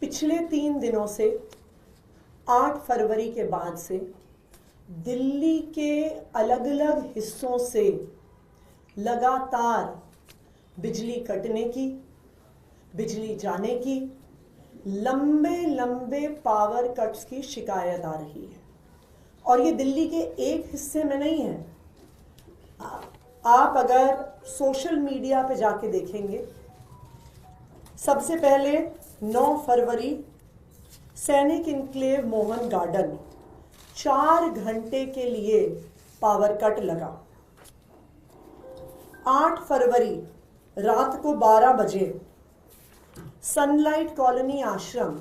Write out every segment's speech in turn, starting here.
पिछले 3 दिनों से 8 फरवरी के बाद से दिल्ली के अलग अलग हिस्सों से लगातार बिजली कटने की, बिजली जाने की, लंबे लंबे पावर कट्स की शिकायत आ रही है। और ये दिल्ली के एक हिस्से में नहीं है। आप अगर सोशल मीडिया पे जाके देखेंगे, सबसे पहले 9 फरवरी सैनिक इनक्लेव मोहन गार्डन 4 घंटे के लिए पावर कट लगा। 8 फरवरी रात को 12 बजे सनलाइट कॉलोनी आश्रम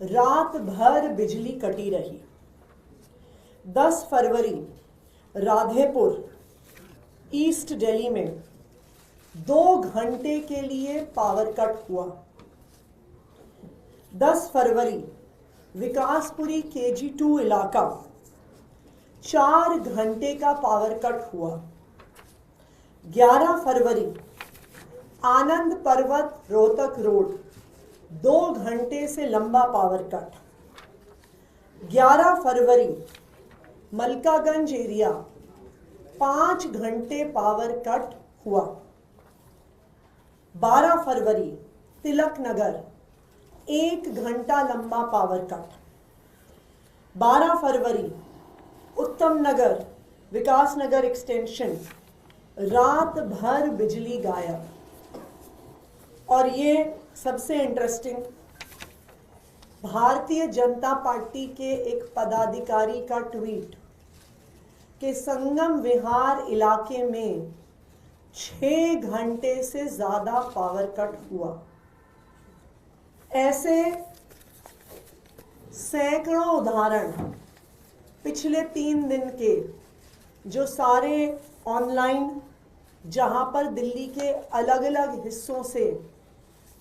रात भर बिजली कटी रही। 10 फरवरी राधेपुर ईस्ट दिल्ली में 2 घंटे के लिए पावर कट हुआ। 10 फरवरी विकासपुरी KG2 इलाका 4 घंटे का पावर कट हुआ। 11 फरवरी आनंद पर्वत रोहतक रोड 2 घंटे से लंबा पावर कट। 11 फरवरी मलकागंज एरिया 5 घंटे पावर कट हुआ। 12 फरवरी तिलक नगर 1 घंटा लंबा पावर कट। 12 फरवरी उत्तम नगर विकास नगर एक्सटेंशन रात भर बिजली गायब। और ये सबसे इंटरेस्टिंग, भारतीय जनता पार्टी के एक पदाधिकारी का ट्वीट कि संगम विहार इलाके में 6 घंटे से ज्यादा पावर कट हुआ। ऐसे सैकड़ों उदाहरण पिछले 3 दिन के जो सारे ऑनलाइन, जहां पर दिल्ली के अलग अलग हिस्सों से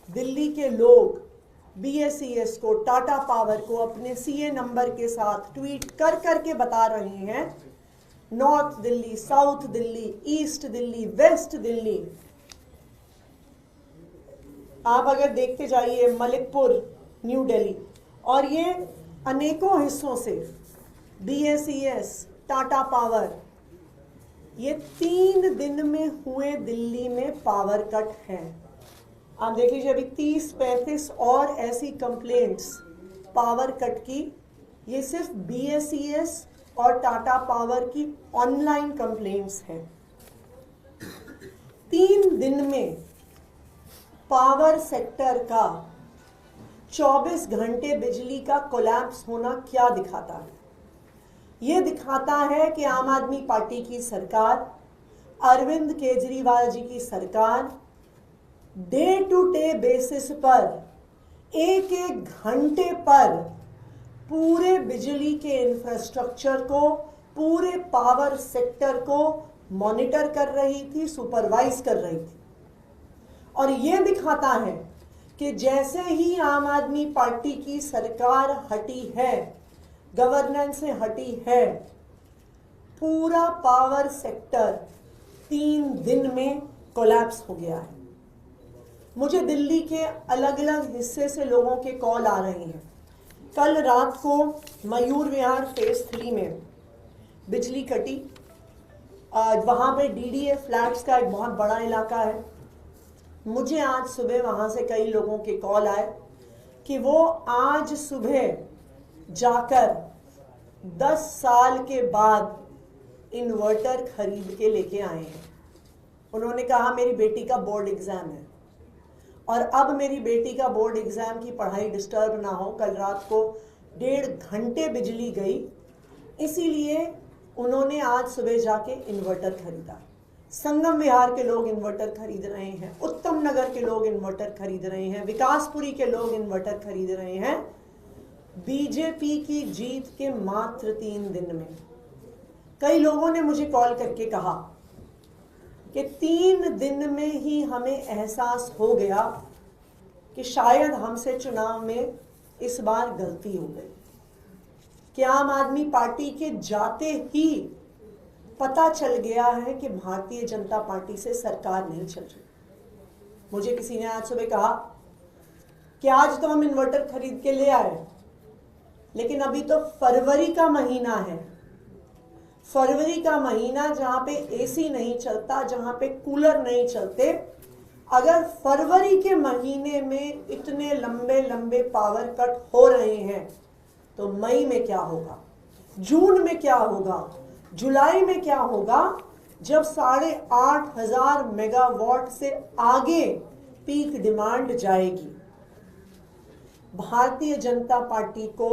दिल्ली के लोग BSES को, टाटा पावर को अपने CA नंबर के साथ ट्वीट कर करके बता रहे हैं, north Delhi, south Delhi, east Delhi, west Delhi. आप अगर देखते जाइए मलिकपुर, न्यू दिल्ली, और ये अनेकों हिस्सों से BSES, टाटा पावर, ये 3 दिन में हुए दिल्ली में पावर कट हैं। आप देख लीजिए, अभी 30-35 और ऐसी कंप्लेंट्स पावर कट की। ये सिर्फ BSES और टाटा पावर की ऑनलाइन कंप्लेंट्स हैं। 3 दिन में पावर सेक्टर का 24 घंटे बिजली का कोलैप्स होना क्या दिखाता है? ये दिखाता है कि आम आदमी पार्टी की सरकार, अरविंद केजरीवाल जी की सरकार डे टू डे बेसिस पर एक एक घंटे पर पूरे बिजली के इंफ्रास्ट्रक्चर को, पूरे पावर सेक्टर को मॉनिटर कर रही थी, सुपरवाइज कर रही थी। और ये दिखाता है कि जैसे ही आम आदमी पार्टी की सरकार हटी है, गवर्नेंस से हटी है, पूरा पावर सेक्टर 3 दिन में कोलैप्स हो गया है। मुझे दिल्ली के अलग अलग हिस्से से लोगों के कॉल आ रहे हैं। कल रात को मयूर विहार फेज 3 में बिजली कटी। वहाँ पे DDA फ्लैट्स का एक बहुत बड़ा इलाका है। मुझे आज सुबह वहाँ से कई लोगों के कॉल आए कि वो आज सुबह जाकर 10 साल के बाद इन्वर्टर खरीद के लेके आए हैं। उन्होंने कहा मेरी बेटी का बोर्ड एग्जाम है और अब मेरी बेटी का बोर्ड एग्जाम की पढ़ाई डिस्टर्ब ना हो। कल रात को 1.5 घंटे बिजली गई, इसीलिए उन्होंने आज सुबह जाके इन्वर्टर खरीदा। संगम विहार के लोग इन्वर्टर खरीद रहे हैं, उत्तम नगर के लोग इन्वर्टर खरीद रहे हैं, विकासपुरी के लोग इन्वर्टर खरीद रहे हैं। बीजेपी की जीत के मात्र 3 दिन में कई लोगों ने मुझे कॉल करके कहा कि 3 दिन में ही हमें एहसास हो गया कि शायद हमसे चुनाव में इस बार गलती हो गई, कि आम आदमी पार्टी के जाते ही पता चल गया है कि भारतीय जनता पार्टी से सरकार नहीं चल रही। मुझे किसी ने आज सुबह कहा कि आज तो हम इन्वर्टर खरीद के ले आए, लेकिन अभी तो फरवरी का महीना है। फरवरी का महीना जहां पे एसी नहीं चलता, जहां पे कूलर नहीं चलते, अगर फरवरी के महीने में इतने लंबे लंबे पावर कट हो रहे हैं तो मई में क्या होगा, जून में क्या होगा, जुलाई में क्या होगा, जब 8,500 मेगावाट से आगे पीक डिमांड जाएगी। भारतीय जनता पार्टी को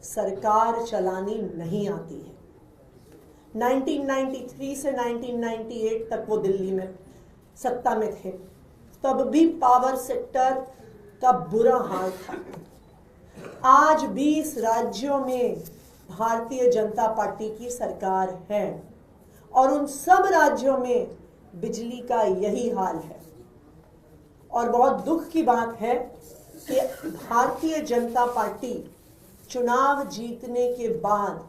सरकार चलानी नहीं आती है। 1993 से 1998 तक वो दिल्ली में सत्ता में थे, तब भी पावर सेक्टर का बुरा हाल था। आज 20 राज्यों में भारतीय जनता पार्टी की सरकार है और उन सब राज्यों में बिजली का यही हाल है। और बहुत दुख की बात है कि भारतीय जनता पार्टी चुनाव जीतने के बाद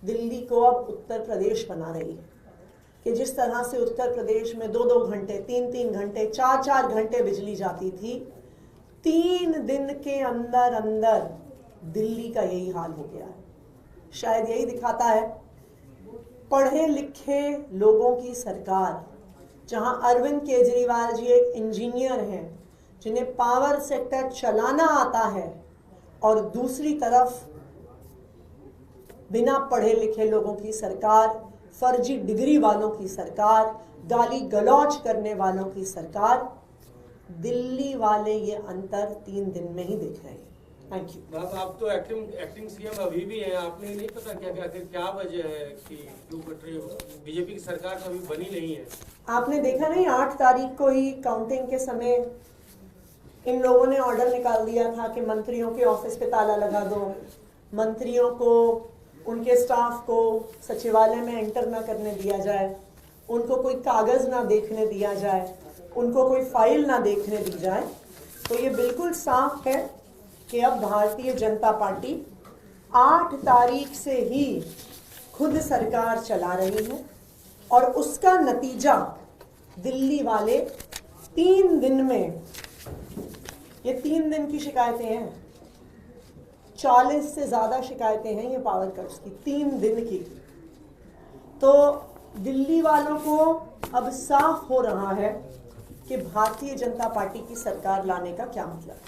दिल्ली को अब उत्तर प्रदेश बना रही है कि जिस तरह से उत्तर प्रदेश में 2-2 घंटे, 3-3 घंटे, 4-4 घंटे बिजली जाती थी, 3 दिन के अंदर अंदर दिल्ली का यही हाल हो गया है। शायद यही दिखाता है पढ़े लिखे लोगों की सरकार, जहां अरविंद केजरीवाल जी एक इंजीनियर हैं जिन्हें पावर सेक्टर चलाना आता है, और दूसरी तरफ बिना पढ़े लिखे लोगों की सरकार, फर्जी डिग्री वालों की सरकार, गाली गलौज करने वालों की सरकार। दिल्ली वाले ये अंतर 3 दिन में ही देख रहे हैं। Thank you. आप तो एक्टिंग सीएम अभी भी हैं, आपने नहीं पता क्या वजह है कि क्यों कट रही हो? बीजेपी की सरकार तो अभी बनी नहीं है। आपने देखा नहीं, 8 तारीख को ही काउंटिंग के समय इन लोगों ने ऑर्डर निकाल दिया था कि मंत्रियों के ऑफिस पे ताला लगा दो, मंत्रियों को, उनके स्टाफ को सचिवालय में एंटर ना करने दिया जाए, उनको कोई कागज ना देखने दिया जाए, उनको कोई फाइल ना देखने दी जाए। तो ये बिल्कुल साफ है कि अब भारतीय जनता पार्टी 8 तारीख से ही खुद सरकार चला रही है और उसका नतीजा दिल्ली वाले 3 दिन में, ये 3 दिन की शिकायतें हैं, 40 से ज्यादा शिकायतें हैं ये पावर कट्स की 3 दिन की। तो दिल्ली वालों को अब साफ हो रहा है कि भारतीय जनता पार्टी की सरकार लाने का क्या मतलब है।